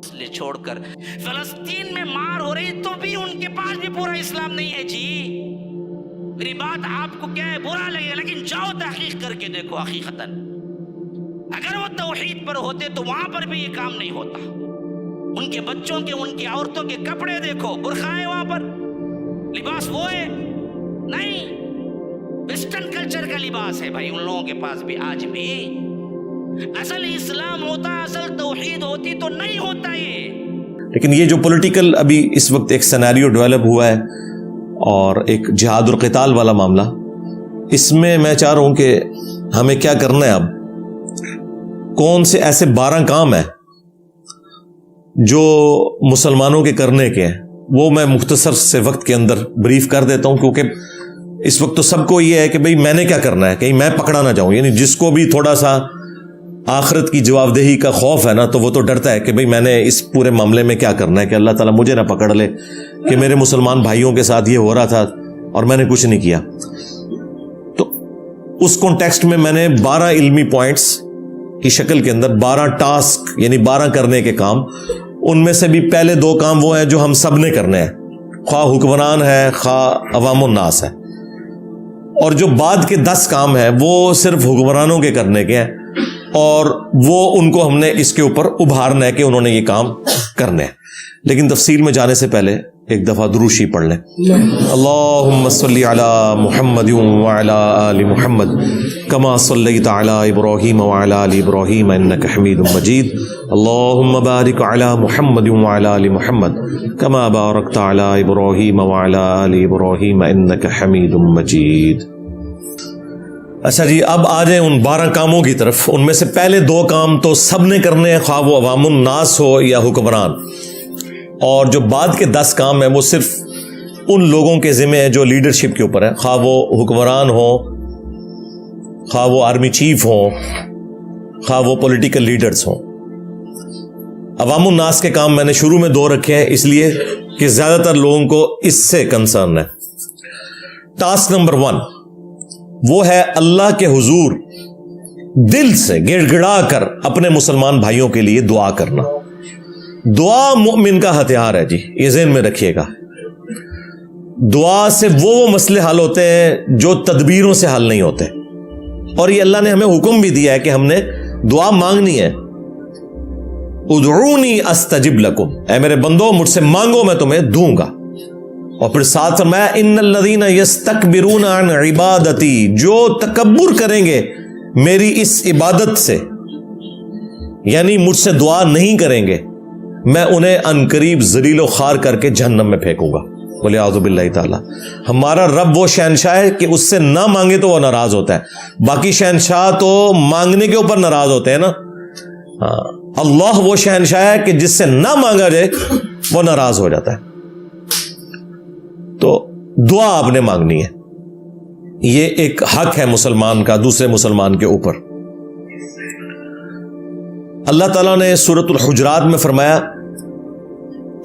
چھوڑ کر فلسطین میں مار ہو رہی تو بھی ان کے پاس بھی پورا اسلام نہیں ہے جی. میری بات آپ کو کیا ہے برا لگے لیکن جاؤ تحقیق کر کے دیکھو. حقیقتاً اگر وہ توحید پر ہوتے تو وہاں پر بھی یہ کام نہیں ہوتا. ان کے بچوں کے ان کی عورتوں کے کپڑے دیکھو, برقع ہے وہاں پر, لباس وہ ہے نہیں, ویسٹرن کلچر کا لباس ہے بھائی ان لوگوں کے پاس بھی آج بھی. اصل اسلام ہوتا, اصل توحید ہوتی تو نہیں ہوتا یہ. لیکن یہ جو پولیٹیکل ابھی اس وقت ایک سینیریو ڈیولپ ہوا ہے اور ایک جہاد القتال والا معاملہ, اس میں چاہ رہا ہوں کہ ہمیں کیا کرنا ہے. اب کون سے ایسے 12 کام ہیں جو مسلمانوں کے کرنے کے ہیں, وہ میں مختصر سے وقت کے اندر بریف کر دیتا ہوں, کیونکہ اس وقت تو سب کو یہ ہے کہ بھئی میں نے کیا کرنا ہے, کہیں میں پکڑا نہ جاؤں. یعنی جس کو بھی تھوڑا سا آخرت کی جواب دہی کا خوف ہے نا, تو وہ تو ڈرتا ہے کہ بھئی میں نے اس پورے معاملے میں کیا کرنا ہے, کہ اللہ تعالیٰ مجھے نہ پکڑ لے کہ میرے مسلمان بھائیوں کے ساتھ یہ ہو رہا تھا اور میں نے کچھ نہیں کیا. تو اس کانٹیکسٹ میں نے 12 علمی پوائنٹس کی شکل کے اندر 12 ٹاسک یعنی 12 کرنے کے کام, ان میں سے بھی پہلے 2 کام وہ ہیں جو ہم سب نے کرنے ہیں, خواہ حکمران ہے خواہ عوام الناس ہے, اور جو بعد کے 10 کام ہیں وہ صرف حکمرانوں کے کرنے کے ہیں, اور وہ ان کو ہم نے اس کے اوپر ابھارنا ہے کہ انہوں نے یہ کام کرنے ہیں. لیکن تفصیل میں جانے سے پہلے ایک دفعہ درود شریف پڑھ لیں. اللہم صلی علی محمد وعلی آل محمد کما صلیت علی ابراہیم وعلی آل ابراہیم انک حمید مجید. اللہم بارک علی محمد وعلی آل محمد کما بارکت علی ابراہیم وعلی آل ابراہیم انک حمید مجید. اچھا جی, اب آ جائیں ان 12 کاموں کی طرف. ان میں سے پہلے 2 کام تو سب نے کرنے ہیں, خواہ وہ عوام الناس ہو یا حکمران, اور جو بعد کے 10 کام ہیں وہ صرف ان لوگوں کے ذمہ ہیں جو لیڈرشپ کے اوپر ہیں, خواہ وہ حکمران ہو, خواہ وہ آرمی چیف ہوں, خواہ وہ پولیٹیکل لیڈرز ہوں. عوام الناس کے کام میں نے شروع میں 2 رکھے ہیں, اس لیے کہ زیادہ تر لوگوں کو اس سے کنسرن ہے. ٹاسک نمبر 1 وہ ہے اللہ کے حضور دل سے گڑ گڑا کر اپنے مسلمان بھائیوں کے لیے دعا کرنا. دعا مومن کا ہتھیار ہے جی, یہ ذہن میں رکھیے گا. دعا سے وہ مسئلے حل ہوتے ہیں جو تدبیروں سے حل نہیں ہوتے, اور یہ اللہ نے ہمیں حکم بھی دیا ہے کہ ہم نے دعا مانگنی ہے. ادعونی استجب لکم, اے میرے بندو مجھ سے مانگو میں تمہیں دوں گا. اور پھر ساتھ فرمایا ان الذین یستکبرون عن عبادتی, جو تکبر کریں گے میری اس عبادت سے, یعنی مجھ سے دعا نہیں کریں گے, میں انہیں عنقریب ذلیل و خوار کر کے جہنم میں پھینکوں گا. بولے اعوذ باللہ تعالی. ہمارا رب وہ شہنشاہ ہے کہ اس سے نہ مانگے تو وہ ناراض ہوتا ہے, باقی شہنشاہ تو مانگنے کے اوپر ناراض ہوتے ہیں نا. اللہ وہ شہنشاہ ہے کہ جس سے نہ مانگا جائے وہ ناراض ہو جاتا ہے. تو دعا آپ نے مانگنی ہے, یہ ایک حق ہے مسلمان کا دوسرے مسلمان کے اوپر. اللہ تعالیٰ نے سورۃ الحجرات میں فرمایا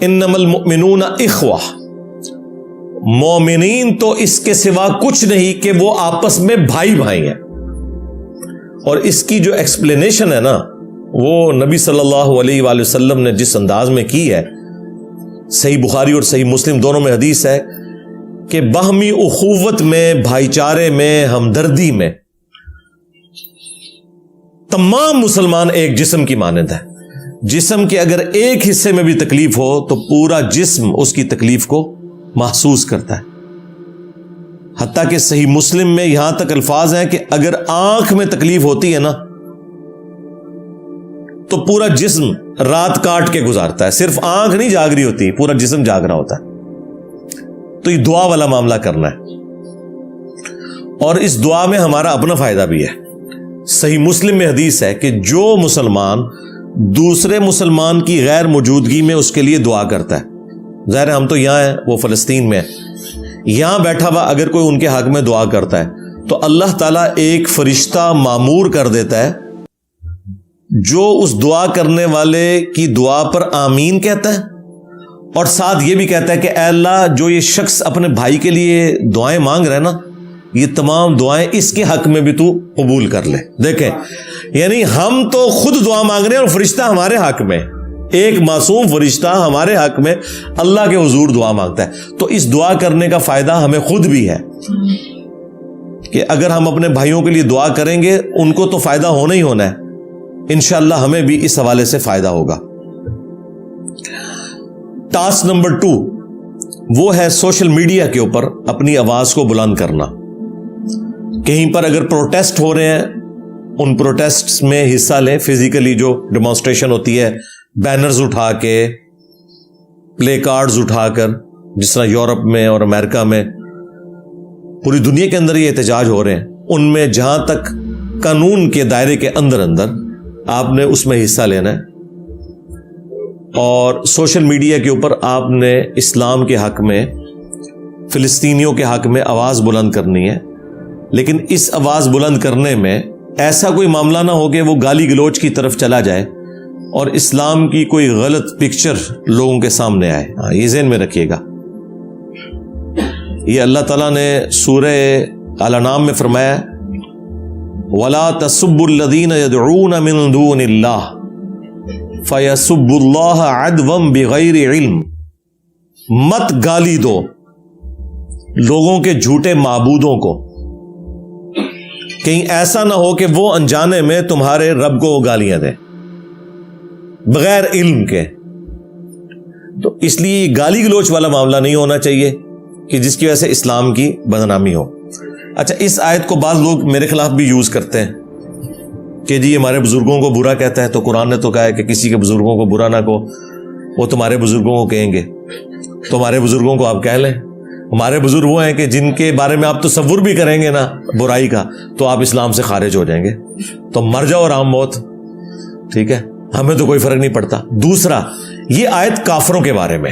انما المؤمنون اخوہ, مومنین تو اس کے سوا کچھ نہیں کہ وہ آپس میں بھائی بھائی ہیں. اور اس کی جو ایکسپلینیشن ہے نا, وہ نبی صلی اللہ علیہ وآلہ وسلم نے جس انداز میں کی ہے, صحیح بخاری اور صحیح مسلم دونوں میں حدیث ہے کہ باہمی اخوت میں, بھائی چارے میں, ہمدردی میں تمام مسلمان ایک جسم کی مانند ہے. جسم کے اگر ایک حصے میں بھی تکلیف ہو تو پورا جسم اس کی تکلیف کو محسوس کرتا ہے. حتیٰ کہ صحیح مسلم میں یہاں تک الفاظ ہیں کہ اگر آنکھ میں تکلیف ہوتی ہے نا تو پورا جسم رات کاٹ کے گزارتا ہے, صرف آنکھ نہیں جاگ رہی ہوتی, پورا جسم جاگ رہا ہوتا ہے. تو یہ دعا والا معاملہ کرنا ہے, اور اس دعا میں ہمارا اپنا فائدہ بھی ہے. صحیح مسلم میں حدیث ہے کہ جو مسلمان دوسرے مسلمان کی غیر موجودگی میں اس کے لیے دعا کرتا ہے, ظاہر ہے ہم تو یہاں ہیں, وہ فلسطین میں ہے, یہاں بیٹھا ہوا اگر کوئی ان کے حق میں دعا کرتا ہے تو اللہ تعالیٰ ایک فرشتہ مامور کر دیتا ہے جو اس دعا کرنے والے کی دعا پر آمین کہتا ہے, اور ساتھ یہ بھی کہتا ہے کہ اے اللہ جو یہ شخص اپنے بھائی کے لیے دعائیں مانگ رہا ہے نا, یہ تمام دعائیں اس کے حق میں بھی تو قبول کر لے. دیکھیں, یعنی ہم تو خود دعا مانگ رہے ہیں اور فرشتہ ہمارے حق میں, ایک معصوم فرشتہ ہمارے حق میں اللہ کے حضور دعا مانگتا ہے. تو اس دعا کرنے کا فائدہ ہمیں خود بھی ہے کہ اگر ہم اپنے بھائیوں کے لیے دعا کریں گے ان کو تو فائدہ ہونا ہی ہونا ہے. انشاءاللہ ہمیں بھی اس حوالے سے فائدہ ہوگا. ٹاسک نمبر 2 وہ ہے سوشل میڈیا کے اوپر اپنی آواز کو بلند کرنا. کہیں پر اگر پروٹیسٹ ہو رہے ہیں ان پروٹیسٹ میں حصہ لیں. فزیکلی جو ڈیمانسٹریشن ہوتی ہے بینرز اٹھا کے, پلے کارڈز اٹھا کر, جس طرح یورپ میں اور امریکہ میں پوری دنیا کے اندر یہ احتجاج ہو رہے ہیں, ان میں جہاں تک قانون کے دائرے کے اندر آپ نے اس میں حصہ لینا ہے. اور سوشل میڈیا کے اوپر آپ نے اسلام کے حق میں, فلسطینیوں کے حق میں آواز بلند کرنی ہے. لیکن اس آواز بلند کرنے میں ایسا کوئی معاملہ نہ ہو کہ وہ گالی گلوچ کی طرف چلا جائے اور اسلام کی کوئی غلط پکچر لوگوں کے سامنے آئے. یہ ذہن میں رکھیے گا. یہ اللہ تعالیٰ نے سورہ الانعام میں فرمایا وَلَا تَسُبُّوا الَّذِينَ يَدْعُونَ مِن دُونِ اللَّهِ فَيَسُبُّوا اللَّهَ عَدْوًا بِغَيْرِ عِلْمٍ. مت گالی دو لوگوں کے جھوٹے معبودوں کو, کہیں ایسا نہ ہو کہ وہ انجانے میں تمہارے رب کو گالیاں دیں بغیر علم کے. تو اس لیے گالی گلوچ والا معاملہ نہیں ہونا چاہیے کہ جس کی وجہ سے اسلام کی بدنامی ہو. اچھا, اس آیت کو بعض لوگ میرے خلاف بھی یوز کرتے ہیں کہ جی ہمارے بزرگوں کو برا کہتا ہے, تو قرآن نے تو کہا ہے کہ کسی کے بزرگوں کو برا نہ کہو, وہ تمہارے بزرگوں کو کہیں گے. تمہارے بزرگوں کو آپ کہہ لیں. ہمارے بزرگ وہ ہیں کہ جن کے بارے میں آپ تصور بھی کریں گے نا برائی کا تو آپ اسلام سے خارج ہو جائیں گے. تو مر جاؤ آرام موت, ٹھیک ہے, ہمیں تو کوئی فرق نہیں پڑتا. دوسرا, یہ آیت کافروں کے بارے میں,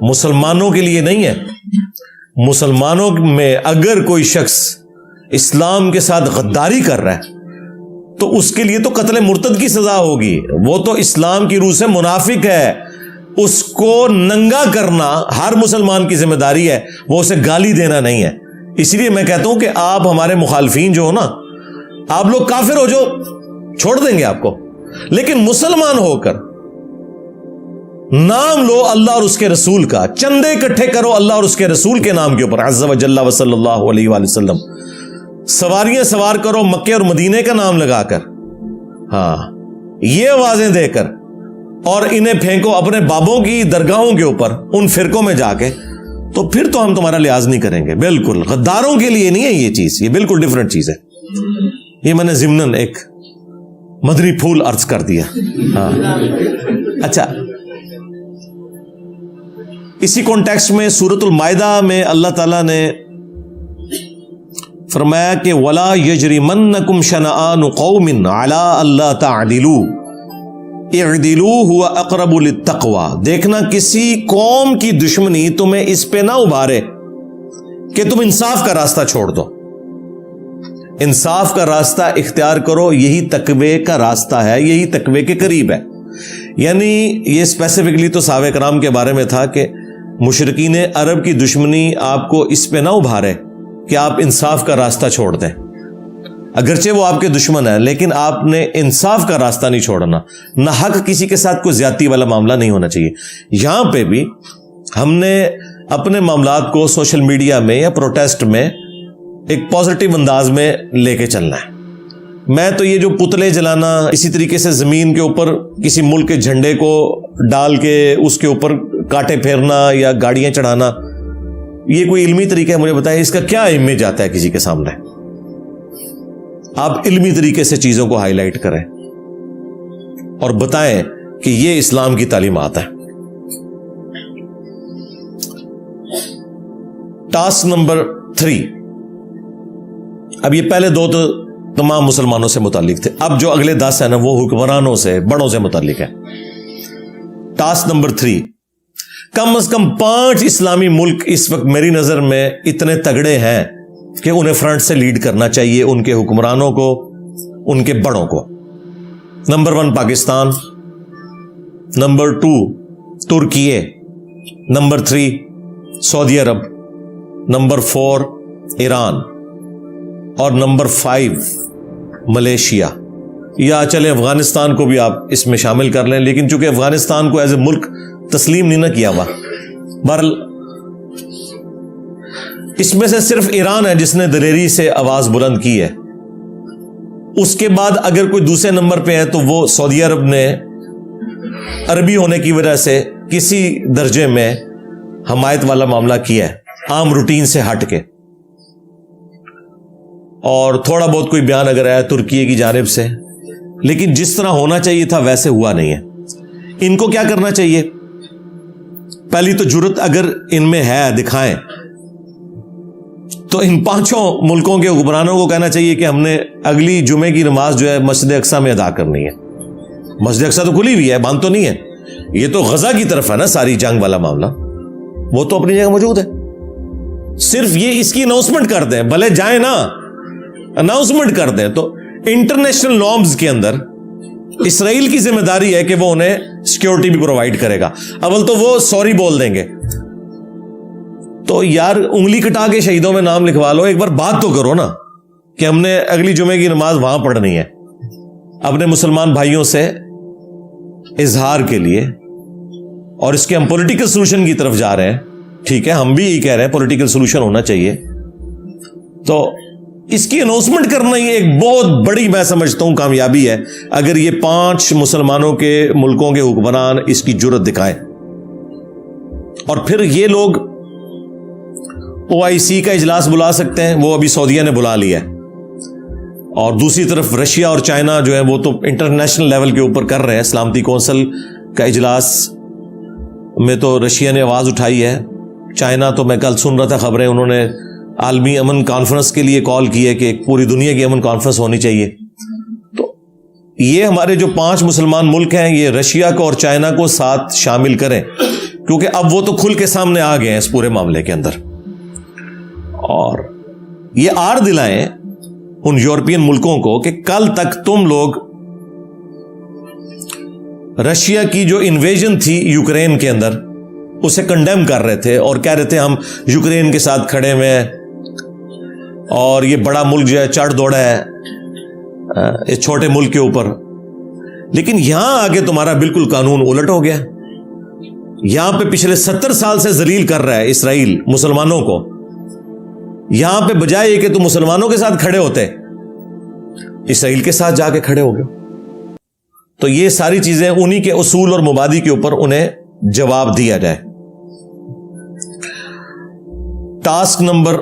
مسلمانوں کے لیے نہیں ہے. مسلمانوں میں اگر کوئی شخص اسلام کے ساتھ غداری کر رہا ہے تو اس کے لیے تو قتل مرتد کی سزا ہوگی. وہ تو اسلام کی روح سے منافق ہے. اس کو ننگا کرنا ہر مسلمان کی ذمہ داری ہے, وہ اسے گالی دینا نہیں ہے. اس لیے میں کہتا ہوں کہ آپ ہمارے مخالفین جو ہو نا, آپ لوگ کافر ہو جو چھوڑ دیں گے آپ کو, لیکن مسلمان ہو کر نام لو اللہ اور اس کے رسول کا, چندے اکٹھے کرو اللہ اور اس کے رسول کے نام کے اوپر عز و جل و صلی اللہ علیہ وآلہ وسلم, سواریاں سوار کرو مکے اور مدینے کا نام لگا کر, ہاں یہ آوازیں دے کر, اور انہیں پھینکو اپنے بابوں کی درگاہوں کے اوپر ان فرقوں میں جا کے, تو پھر تو ہم تمہارا لحاظ نہیں کریں گے. بالکل غداروں کے لیے نہیں ہے یہ چیز, یہ بالکل ڈیفرنٹ چیز ہے. یہ میں نے ضمناً ایک مدری پھول عرض کر دیا. ہاں اچھا, اسی کانٹیکسٹ میں سورۃ المائدہ میں اللہ تعالیٰ نے فرمایا کہ وَلَا يَجْرِمَنَّكُمْ شَنَآنُ قَوْمٍ عَلَىٰ أَلَّا تَعْدِلُوا اعْدِلُوا هُوَ أَقْرَبُ لِلتَّقْوَىٰ. دیکھنا کسی قوم کی دشمنی تمہیں اس پہ نہ ابھارے کہ تم انصاف کا راستہ چھوڑ دو. انصاف کا راستہ اختیار کرو, یہی تقوی کا راستہ ہے, یہی تقوی کے قریب ہے. یعنی یہ اسپیسیفکلی تو صحابہ کرام کے بارے میں تھا کہ مشرکین عرب کی دشمنی آپ کو اس پہ نہ ابھارے کہ آپ انصاف کا راستہ چھوڑ دیں. اگرچہ وہ آپ کے دشمن ہیں لیکن آپ نے انصاف کا راستہ نہیں چھوڑنا. نہ حق کسی کے ساتھ کوئی زیادتی والا معاملہ نہیں ہونا چاہیے. یہاں پہ بھی ہم نے اپنے معاملات کو سوشل میڈیا میں یا پروٹیسٹ میں ایک پازیٹیو انداز میں لے کے چلنا ہے. میں تو یہ جو پتلے جلانا, اسی طریقے سے زمین کے اوپر کسی ملک کے جھنڈے کو ڈال کے اس کے اوپر کاٹے پھیرنا یا گاڑیاں چڑھانا, یہ کوئی علمی طریقہ ہے مجھے بتائیں, اس کا کیا امیج آتا ہے کسی کے سامنے؟ آپ علمی طریقے سے چیزوں کو ہائی لائٹ کریں اور بتائیں کہ یہ اسلام کی تعلیمات ہے. Task number 3. اب یہ پہلے 2 تو تمام مسلمانوں سے متعلق تھے, اب جو اگلے 10 ہیں نا وہ حکمرانوں سے, بڑوں سے متعلق ہے. Task number 3. کم از کم 5 اسلامی ملک اس وقت میری نظر میں اتنے تگڑے ہیں کہ انہیں فرنٹ سے لیڈ کرنا چاہیے, ان کے حکمرانوں کو, ان کے بڑوں کو. نمبر 1 پاکستان, نمبر 2 ترکیے, نمبر 3 سعودی عرب, نمبر 4 ایران, اور نمبر 5 ملیشیا. یا چلے افغانستان کو بھی آپ اس میں شامل کر لیں، لیکن چونکہ افغانستان کو ایز اے ملک تسلیم نہیں نہ کیا ہوا. بہرحال اس میں سے صرف ایران ہے جس نے دلیری سے آواز بلند کی ہے. اس کے بعد اگر کوئی دوسرے نمبر پہ ہے تو وہ سعودی عرب نے عربی ہونے کی وجہ سے کسی درجے میں حمایت والا معاملہ کیا ہے، عام روٹین سے ہٹ کے. اور تھوڑا بہت کوئی بیان اگر آیا ترکی کی جانب سے، لیکن جس طرح ہونا چاہیے تھا ویسے ہوا نہیں ہے. ان کو کیا کرنا چاہیے؟ پہلی تو جرت اگر ان میں ہے دکھائیں تو ان 5 ملکوں کے حکمرانوں کو کہنا چاہیے کہ ہم نے اگلی جمعے کی نماز جو ہے مسجد اقصی میں ادا کرنی ہے. مسجد اقصی تو کھلی ہوئی ہے، بند تو نہیں ہے. یہ تو غزہ کی طرف ہے نا ساری جنگ والا معاملہ، وہ تو اپنی جگہ موجود ہے. صرف یہ اس کی اناؤنسمنٹ کر دیں، بھلے جائیں نا، اناؤنسمنٹ کر دیں. تو انٹرنیشنل نارمز کے اندر اسرائیل کی ذمہ داری ہے کہ وہ انہیں سیکیورٹی بھی پرووائڈ کرے گا. اول تو وہ سوری بول دیں گے. تو یار انگلی کٹا کے شہیدوں میں نام لکھوا لو، ایک بار بات تو کرو نا کہ ہم نے اگلی جمعے کی نماز وہاں پڑھنی ہے. اپنے مسلمان بھائیوں سے اظہار کے لیے، اور اس کے ہم پولیٹیکل سولوشن کی طرف جا رہے ہیں. ٹھیک ہے، ہم بھی یہی کہہ رہے ہیں پولیٹیکل سولوشن ہونا چاہیے. تو اس کی اناؤنسمنٹ کرنا ہی ایک بہت بڑی، میں سمجھتا ہوں، کامیابی ہے اگر یہ 5 مسلمانوں کے ملکوں کے حکمران اس کی جرت دکھائیں. اور پھر یہ لوگ OIC کا اجلاس بلا سکتے ہیں، وہ ابھی سعودیہ نے بلا لیا ہے. اور دوسری طرف رشیا اور چائنا جو ہے وہ تو انٹرنیشنل لیول کے اوپر کر رہے ہیں. سلامتی کونسل کا اجلاس میں تو رشیا نے آواز اٹھائی ہے. چائنا تو میں کل سن رہا تھا خبریں، انہوں نے عالمی امن کانفرنس کے لیے کال کی ہے کہ پوری دنیا کی امن کانفرنس ہونی چاہیے. تو یہ ہمارے جو 5 مسلمان ملک ہیں یہ رشیا کو اور چائنا کو ساتھ شامل کریں، کیونکہ اب وہ تو کھل کے سامنے آ گئے ہیں اس پورے معاملے کے اندر. اور یہ آر دلائیں ان یورپین ملکوں کو کہ کل تک تم لوگ رشیا کی جو انویژن تھی یوکرین کے اندر اسے کنڈیم کر رہے تھے اور کہہ رہے تھے ہم یوکرین کے ساتھ کھڑے ہوئے ہیں اور یہ بڑا ملک جو ہے چڑھ دوڑا ہے اس چھوٹے ملک کے اوپر. لیکن یہاں آگے تمہارا بالکل قانون الٹ ہو گیا. یہاں پہ پچھلے 70 سال سے ذلیل کر رہا ہے اسرائیل مسلمانوں کو. یہاں پہ بجائے یہ کہ تم مسلمانوں کے ساتھ کھڑے ہوتے، اسرائیل کے ساتھ جا کے کھڑے ہو گئے. تو یہ ساری چیزیں انہی کے اصول اور مبادی کے اوپر انہیں جواب دیا جائے. ٹاسک نمبر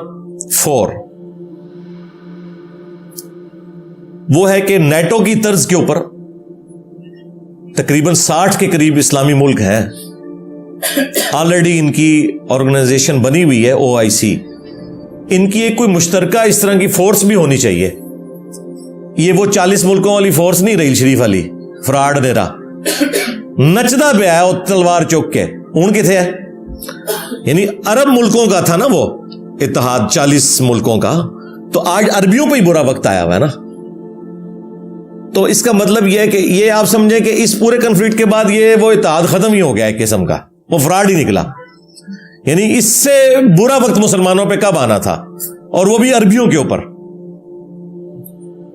4 وہ ہے کہ نیٹو کی طرز کے اوپر تقریباً 60 کے قریب اسلامی ملک ہیں، آلریڈی ان کی آرگنائزیشن بنی ہوئی ہے OIC. ان کی ایک کوئی مشترکہ اس طرح کی فورس بھی ہونی چاہیے. یہ وہ 40 ملکوں والی فورس نہیں رہی شریف والی فراڈ میرا نچدا پہ آیا وہ تلوار چوک کے. اون کتنے ہے؟ یعنی عرب ملکوں کا تھا نا وہ اتحاد 40 ملکوں کا، تو آج عربیوں پہ ہی برا وقت آیا ہوا ہے نا. تو اس کا مطلب یہ ہے کہ یہ آپ سمجھیں کہ اس پورے کنفلکٹ کے بعد یہ وہ اتحاد ختم ہی ہو گیا ایک قسم کا، وہ فراڈ ہی نکلا. یعنی اس سے برا وقت مسلمانوں پہ کب آنا تھا، اور وہ بھی عربیوں کے اوپر.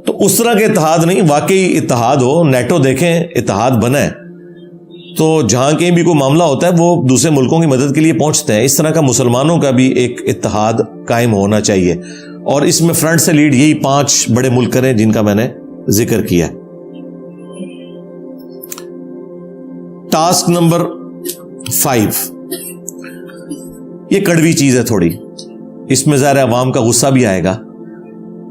تو اس طرح کے اتحاد نہیں، واقعی اتحاد ہو. نیٹو دیکھیں اتحاد بنا ہے تو جہاں کہیں بھی کوئی معاملہ ہوتا ہے وہ دوسرے ملکوں کی مدد کے لیے پہنچتے ہیں. اس طرح کا مسلمانوں کا بھی ایک اتحاد قائم ہونا چاہیے، اور اس میں فرنٹ سے لیڈ یہی 5 بڑے ملک کریں جن کا میں نے ذکر کیا. ٹاسک نمبر 5 یہ کڑوی چیز ہے تھوڑی، اس میں ظاہر عوام کا غصہ بھی آئے گا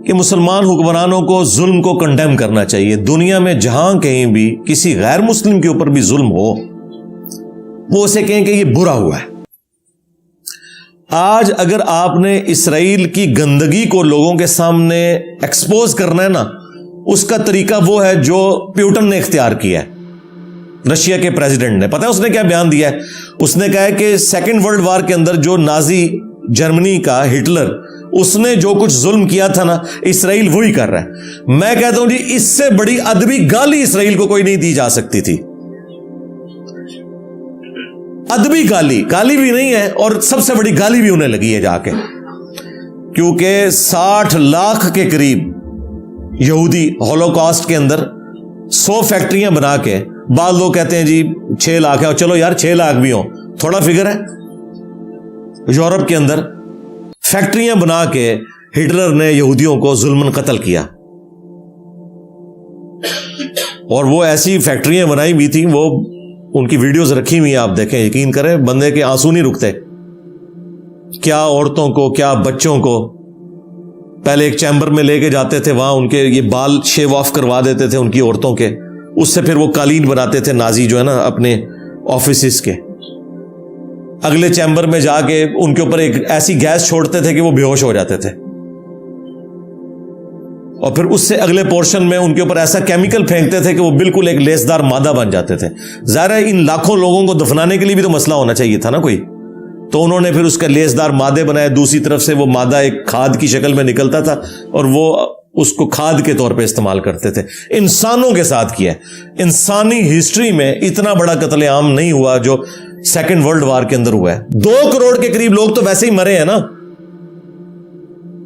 کہ مسلمان حکمرانوں کو ظلم کو کنڈیم کرنا چاہیے. دنیا میں جہاں کہیں بھی کسی غیر مسلم کے اوپر بھی ظلم ہو وہ اسے کہیں کہ یہ برا ہوا ہے. آج اگر آپ نے اسرائیل کی گندگی کو لوگوں کے سامنے ایکسپوز کرنا ہے نا، اس کا طریقہ وہ ہے جو پیوٹن نے اختیار کیا ہے، رشیا کے پریزیڈنٹ نے. پتہ ہے اس نے کیا بیان دیا ہے؟ اس نے کہا ہے کہ 2nd ورلڈ وار کے اندر جو نازی جرمنی کا ہٹلر، اس نے جو کچھ ظلم کیا تھا نا، اسرائیل وہی کر رہا ہے. میں کہتا ہوں جی اس سے بڑی ادبی گالی اسرائیل کو کوئی نہیں دی جا سکتی تھی. ادبی گالی بھی نہیں ہے، اور سب سے بڑی گالی بھی انہیں لگی ہے جا کے، کیونکہ 60 لاکھ کے قریب یہودی ہولوکاسٹ کے اندر 100 فیکٹریاں بنا کے، بعض لوگ کہتے ہیں جی 6 لاکھ ہے، اور چلو یار 6 لاکھ بھی ہوں، تھوڑا فگر ہے. یورپ کے اندر فیکٹریاں بنا کے ہٹلر نے یہودیوں کو ظلمن قتل کیا، اور وہ ایسی فیکٹریاں بنائی بھی تھیں، وہ ان کی ویڈیوز رکھی ہوئی ہیں، آپ دیکھیں، یقین کریں بندے کے آنسو نہیں رکتے. کیا عورتوں کو، کیا بچوں کو پہلے ایک چیمبر میں لے کے جاتے تھے، وہاں ان کے یہ بال شیو آف کروا دیتے تھے ان کی عورتوں کے، اس سے پھر وہ قالین بناتے تھے نازی جو ہے نا اپنے آفیسز کے. اگلے چیمبر میں جا کے ان کے اوپر ایک ایسی گیس چھوڑتے تھے کہ وہ بے ہوش ہو جاتے تھے، اور پھر اس سے اگلے پورشن میں ان کے اوپر ایسا کیمیکل پھینکتے تھے کہ وہ بالکل ایک لیسدار مادہ بن جاتے تھے. ظاہر ہے ان لاکھوں لوگوں کو دفنانے کے لیے بھی تو مسئلہ ہونا چاہیے تھا نا کوئی، تو انہوں نے پھر اس کا لیسدار مادے بنائے. دوسری طرف سے وہ مادہ ایک کھاد کی شکل میں نکلتا تھا، اور وہ اس کو کھاد کے طور پہ استعمال کرتے تھے. انسانوں کے ساتھ کیا. انسانی ہسٹری میں اتنا بڑا قتل عام نہیں ہوا جو سیکنڈ ورلڈ وار کے اندر ہوا ہے. 2 کروڑ کے قریب لوگ تو ویسے ہی مرے ہیں نا.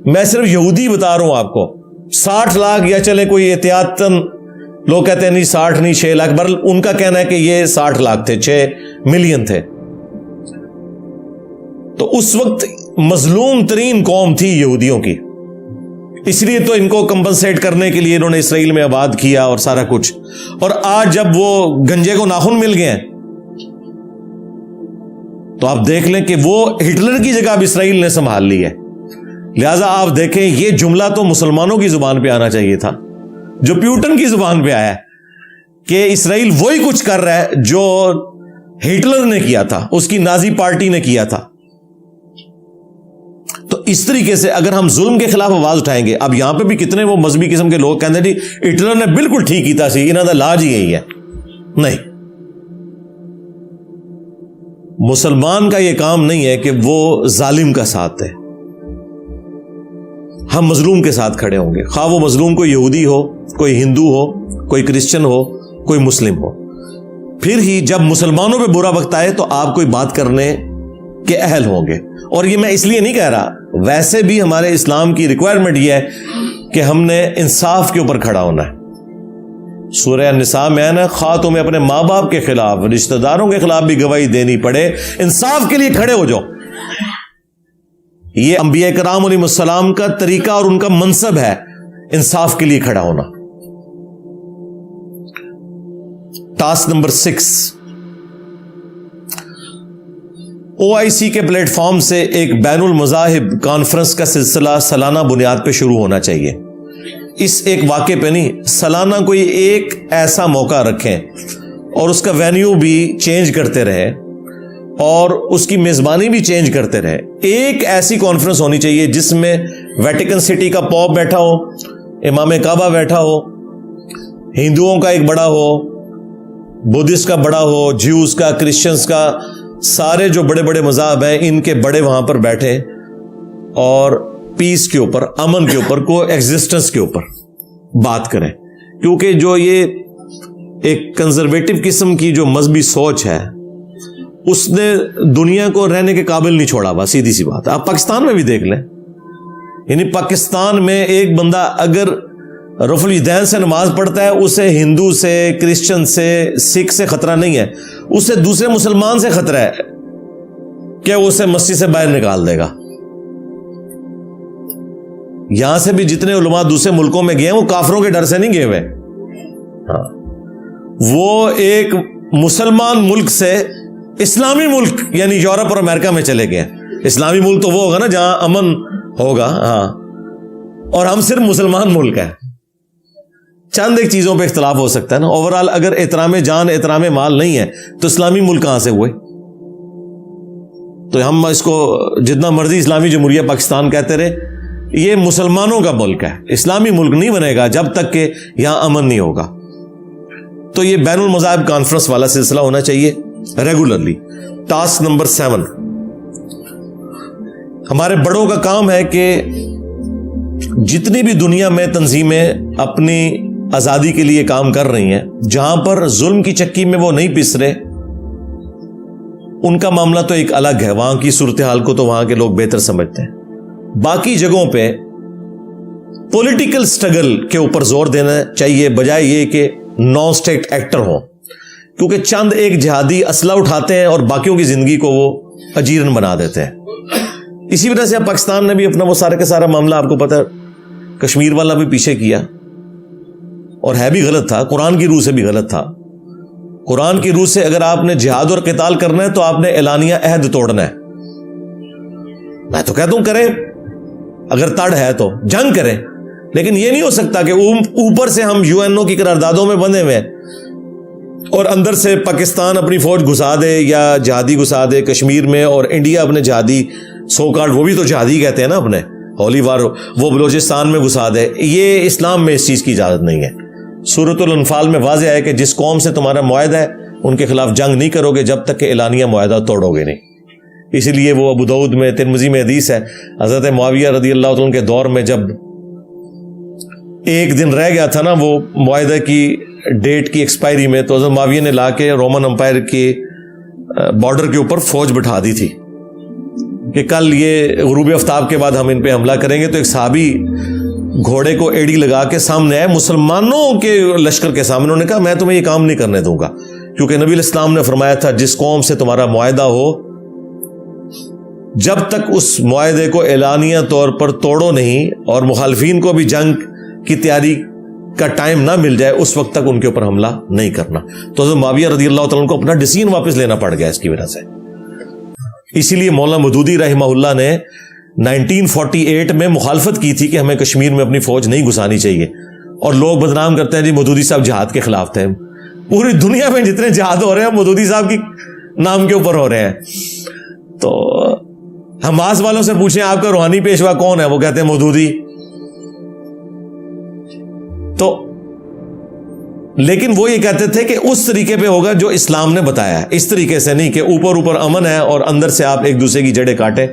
میں صرف یہودی بتا رہا ہوں آپ کو. 60 لاکھ یا چلے کوئی احتیاطاً لوگ کہتے ہیں نہیں 60 نہیں 6 لاکھ، بہرحال ان کا کہنا ہے کہ یہ 60 لاکھ تھے، 6 ملین تھے. تو اس وقت مظلوم ترین قوم تھی یہودیوں کی، اس لیے تو ان کو کمپنسیٹ کرنے کے لیے انہوں نے اسرائیل میں آباد کیا اور سارا کچھ. اور آج جب وہ گنجے کو ناخن مل گئے ہیں تو آپ دیکھ لیں کہ وہ ہٹلر کی جگہ اب اسرائیل نے سنبھال لی ہے. لہذا آپ دیکھیں یہ جملہ تو مسلمانوں کی زبان پہ آنا چاہیے تھا جو پیوٹن کی زبان پہ آیا ہے کہ اسرائیل وہی کچھ کر رہا ہے جو ہٹلر نے کیا تھا، اس کی نازی پارٹی نے کیا تھا. تو اس طریقے سے اگر ہم ظلم کے خلاف آواز اٹھائیں گے، اب یہاں پہ بھی کتنے وہ مذہبی قسم کے لوگ کہتے ہیں جی ہٹلر نے بالکل ٹھیک کیتا سی، انہاں دا علاج ہی یہی ہے. نہیں، مسلمان کا یہ کام نہیں ہے کہ وہ ظالم کا ساتھ ہے. ہم مظلوم کے ساتھ کھڑے ہوں گے، خواہ وہ مظلوم کوئی یہودی ہو، کوئی ہندو ہو، کوئی کرسچن ہو، کوئی مسلم ہو. پھر ہی جب مسلمانوں پہ برا وقت آئے تو آپ کوئی بات کرنے کے اہل ہوں گے. اور یہ میں اس لیے نہیں کہہ رہا، ویسے بھی ہمارے اسلام کی ریکوائرمنٹ یہ ہے کہ ہم نے انصاف کے اوپر کھڑا ہونا ہے. سورہ النساء میں ہے نا، خواہ تمہیں اپنے ماں باپ کے خلاف، رشتہ داروں کے خلاف بھی گواہی دینی پڑے، انصاف کے لیے کھڑے ہو جاؤ. یہ انبیاء کرام علیہ السلام کا طریقہ اور ان کا منصب ہے، انصاف کے لیے کھڑا ہونا. ٹاسک نمبر 6، OIC کے پلیٹ فارم سے ایک بین المذاہب کانفرنس کا سلسلہ سالانہ بنیاد پہ شروع ہونا چاہیے. اس ایک واقعے پہ نہیں، سالانہ کوئی ایک ایسا موقع رکھیں اور اس کا وینیو بھی چینج کرتے رہے اور اس کی میزبانی بھی چینج کرتے رہے. ایک ایسی کانفرنس ہونی چاہیے جس میں ویٹیکن سٹی کا پوپ بیٹھا ہو، امام کعبہ بیٹھا ہو، ہندوؤں کا ایک بڑا ہو، بدھسٹ کا بڑا ہو، جیوز کا، کرسچنز کا، سارے جو بڑے بڑے مذاہب ہیں ان کے بڑے وہاں پر بیٹھے اور پیس کے اوپر، امن کے اوپر، کو ایگزسٹنس کے اوپر بات کریں. کیونکہ جو یہ ایک کنزرویٹو قسم کی جو مذہبی سوچ ہے اس نے دنیا کو رہنے کے قابل نہیں چھوڑا. بس سیدھی سی بات ہے. آپ پاکستان میں بھی دیکھ لیں، یعنی پاکستان میں ایک بندہ اگر رفع الیدین سے نماز پڑھتا ہے، اسے ہندو سے، کرسچن سے، سکھ سے خطرہ نہیں ہے، اسے دوسرے مسلمان سے خطرہ ہے کہ وہ اسے مسجد سے باہر نکال دے گا. یہاں سے بھی جتنے علماء دوسرے ملکوں میں گئے ہیں وہ کافروں کے ڈر سے نہیں گئے ہوئے. ہاں، وہ ایک مسلمان ملک سے اسلامی ملک یعنی یورپ اور امریکہ میں چلے گئے. اسلامی ملک تو وہ ہوگا نا جہاں امن ہوگا. ہاں، اور ہم صرف مسلمان ملک ہیں. چند ایک چیزوں پہ اختلاف ہو سکتا ہے نا. اوورال اگر احترام جان، احترام مال نہیں ہے تو اسلامی ملک کہاں سے ہوئے؟ تو ہم اس کو جتنا مرضی اسلامی جمہوریہ پاکستان کہتے رہے، یہ مسلمانوں کا ملک ہے. اسلامی ملک نہیں بنے گا جب تک کہ یہاں امن نہیں ہوگا. تو یہ بین المذاہب کانفرنس والا سلسلہ ہونا چاہیے ریگولرلی. ٹاسک نمبر 7، ہمارے بڑوں کا کام ہے کہ جتنی بھی دنیا میں تنظیمیں اپنی آزادی کے لیے کام کر رہی ہیں، جہاں پر ظلم کی چکی میں وہ نہیں پس رہے، ان کا معاملہ تو ایک الگ ہے. وہاں کی صورتحال کو تو وہاں کے لوگ بہتر سمجھتے ہیں. باقی جگہوں پہ پولیٹیکل سٹرگل کے اوپر زور دینا چاہیے، بجائے یہ کہ نان اسٹیٹ ایکٹر ہوں, کیونکہ چند ایک جہادی اسلحہ اٹھاتے ہیں اور باقیوں کی زندگی کو وہ اجیرن بنا دیتے ہیں. اسی وجہ سے اب پاکستان نے بھی اپنا وہ سارا کا سارا معاملہ, آپ کو پتہ ہے, کشمیر والا بھی پیچھے کیا, اور ہے بھی غلط تھا, قرآن کی روح سے بھی غلط تھا. قرآن کی روح سے اگر آپ نے جہاد اور قتال کرنا ہے تو آپ نے اعلانیہ عہد توڑنا ہے. میں تو کہتا ہوں کریں, اگر تڑ ہے تو جنگ کریں, لیکن یہ نہیں ہو سکتا کہ اوپر سے ہم UN کی قراردادوں میں بندھے ہوئے اور اندر سے پاکستان اپنی فوج گھسا دے یا جہادی گھسا دے کشمیر میں, اور انڈیا اپنے جہادی سو کارڈ, وہ بھی تو جہادی کہتے ہیں نا اپنے, ہولی وار, وہ بلوچستان میں گھسا دے. یہ اسلام میں اس چیز کی اجازت نہیں ہے. سورۃ الانفال میں واضح ہے کہ جس قوم سے تمہارا معاہدہ ہے ان کے خلاف جنگ نہیں کرو گے جب تک کہ اعلانیہ معاہدہ توڑو گے نہیں. اسی لیے وہ ابو داؤد میں, ترمذی میں حدیث ہے, حضرت معاویہ رضی اللہ عنہ کے دور میں جب ایک دن رہ گیا تھا نا وہ معاہدہ کی ڈیٹ کی ایکسپائری میں, تو حضرت معاویہ نے لا کے رومن امپائر کے بارڈر کے اوپر فوج بٹھا دی تھی کہ کل یہ غروب آفتاب کے بعد ہم ان پہ حملہ کریں گے. تو ایک صحابی گھوڑے کو ایڑی لگا کے سامنے آئے مسلمانوں کے لشکر کے سامنے, انہوں نے کہا میں تمہیں یہ کام نہیں کرنے دوں گا, کیونکہ نبی علیہ السلام نے فرمایا تھا جس قوم سے تمہارا معاہدہ ہو جب تک اس معاہدے کو اعلانیہ طور پر توڑو نہیں اور مخالفین کو بھی جنگ کی تیاری کا ٹائم نہ مل جائے اس وقت تک ان کے اوپر حملہ نہیں کرنا. تو حضرت معاویہ رضی اللہ تعالیٰ کو اپنا ڈیسیژن واپس لینا پڑ گیا اس کی وجہ سے. اسی لیے مولانا مودودی رحمہ اللہ نے 1948 میں مخالفت کی تھی کہ ہمیں کشمیر میں اپنی فوج نہیں گھسانی چاہیے, اور لوگ بدنام کرتے ہیں جی مودودی صاحب جہاد کے خلاف تھے. پوری دنیا میں جتنے جہاد ہو رہے ہیں مودودی صاحب کی نام کے اوپر ہو رہے ہیں. تو حماس والوں سے پوچھیں آپ کا روحانی پیشوا کون ہے, وہ کہتے ہیں مودودی. تو لیکن وہ یہ کہتے تھے کہ اس طریقے پہ ہوگا جو اسلام نے بتایا ہے, اس طریقے سے نہیں کہ اوپر امن ہے اور اندر سے آپ ایک دوسرے کی جڑیں کاٹے,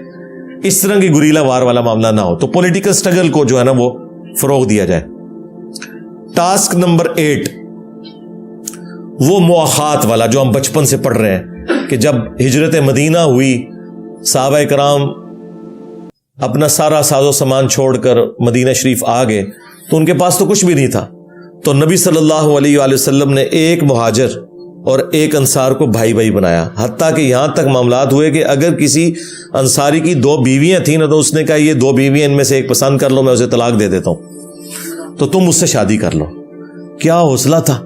اس طرح کی گریلا وار والا معاملہ نہ ہو. تو پولیٹیکل سٹرگل کو جو ہے نا وہ فروغ دیا جائے. ٹاسک نمبر 8 وہ مواخات والا جو ہم بچپن سے پڑھ رہے ہیں کہ جب ہجرت مدینہ ہوئی, صحابہ کرام اپنا سارا ساز و سامان چھوڑ کر مدینہ شریف آ گئے تو ان کے پاس تو کچھ بھی نہیں تھا. تو نبی صلی اللہ علیہ وآلہ وسلم نے ایک مہاجر اور ایک انصار کو بھائی بھائی بنایا, حتیٰ کہ یہاں تک معاملات ہوئے کہ اگر کسی انصاری کی 2 بیویاں تھیں نا تو اس نے کہا یہ 2 بیویاں ان میں سے ایک پسند کر لو, میں اسے طلاق دے دیتا ہوں, تو تم اس سے شادی کر لو. کیا حوصلہ تھا.